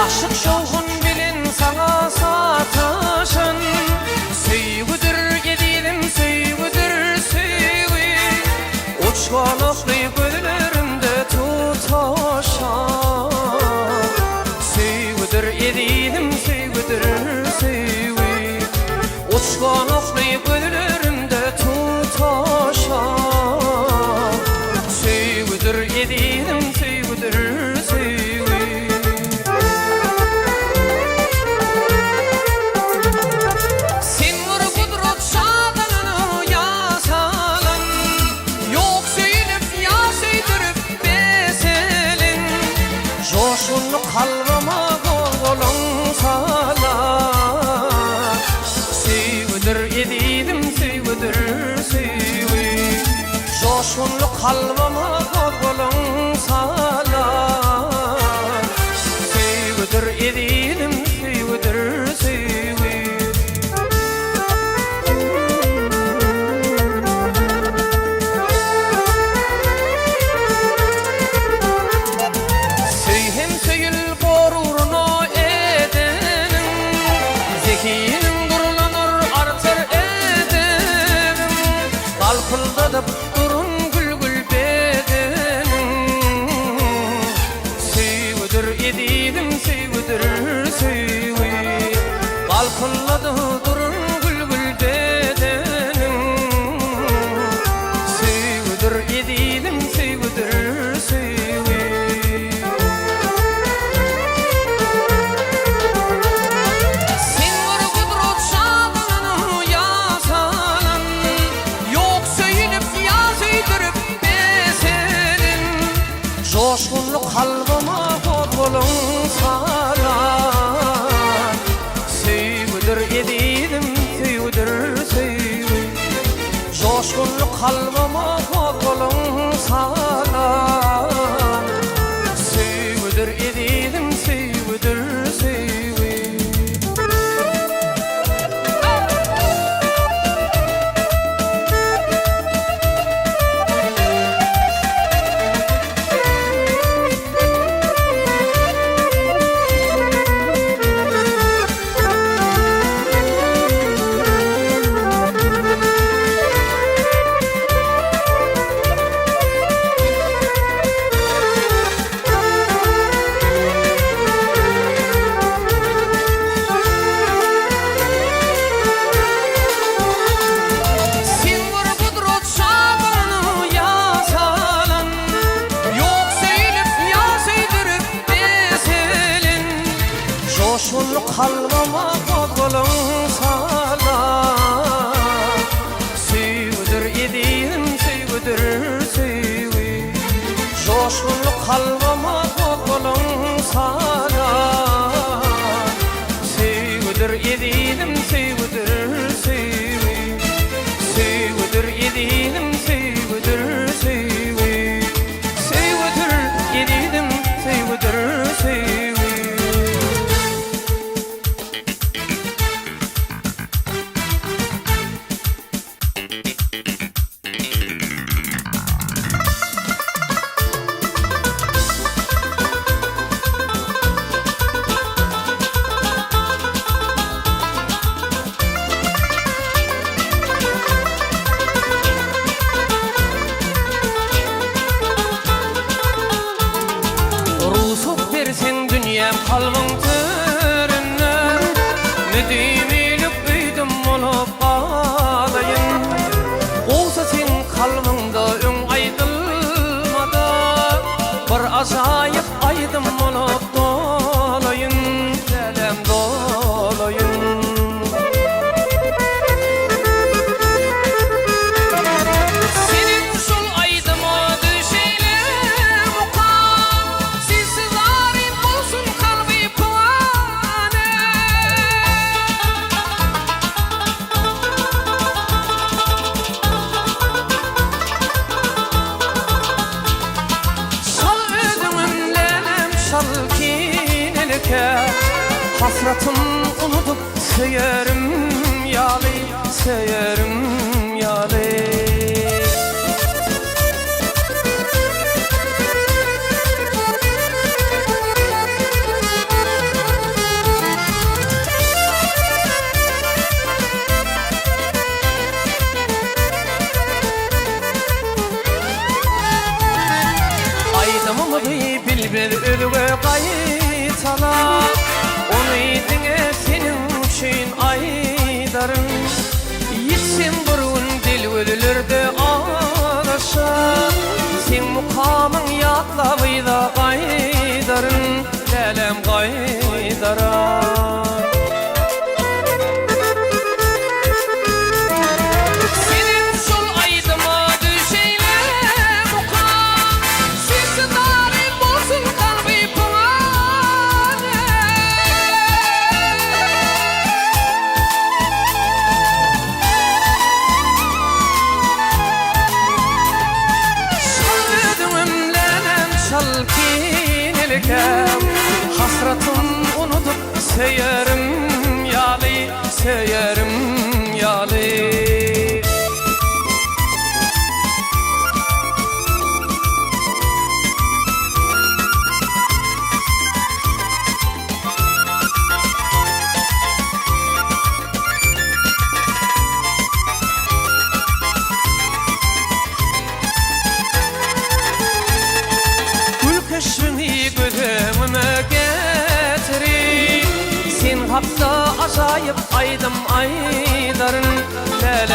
Aşık şovun bilin sana satışın, Süygüdür gedilim süygüdür süygü, Uçgan oklı göllerimde tutaşan, Süygüdür gedilim süygüdür süygü, Uçgan oklı göllerimde tutaşan, Süygüdür gedilim süygüdür süygü. Coşkunlu kalbama kolun salar, Süygüdür edilim süygüdür süygü, Coşkunlu kalbama kolun salar, Süygüdür edilim süygüdür süygü. Kalpıldadıp durun gülgül bedenim, Süygüdür edilim süygüdür süygü, Kalpıldadı durun gülgül bedenim, Süygüdür edilim süygüdür süygü. Coşkunlu kalbama kolun salar, Süygüdür edilim süygüdür süygü, Coşkunlu kalbama kolun salar, Süygüdür edilim süygüdür süygü. Coşkunlu kalbama kolun salar, Süygüdür edilim süygüdür süygü, Coşkunlu kalbama kolun salar, Süygüdür edilim süygüdür süygü, Süygüdür edilim süygüdür süygü, Süygüdür edilim süygüdür süygü. Kalbın törünne Nedimilip büydüm olup ağlayın, Olsa sen kalbında ön aydılmada, Bir acayip aydım olup dolayın, Dedem dolayın. Hasratım unutup seyerim yâli, seyerim yâli. aydara. Senin şol aydıma düşeyle mukan, sesi darim olsun kalbi kumane. Şol ödümümlenen şal kinilkem, hasratım unutup seyerim yali, seyerim yali. Keşfini gözümüme getirip, sen hakta acayip aydım aydarın, la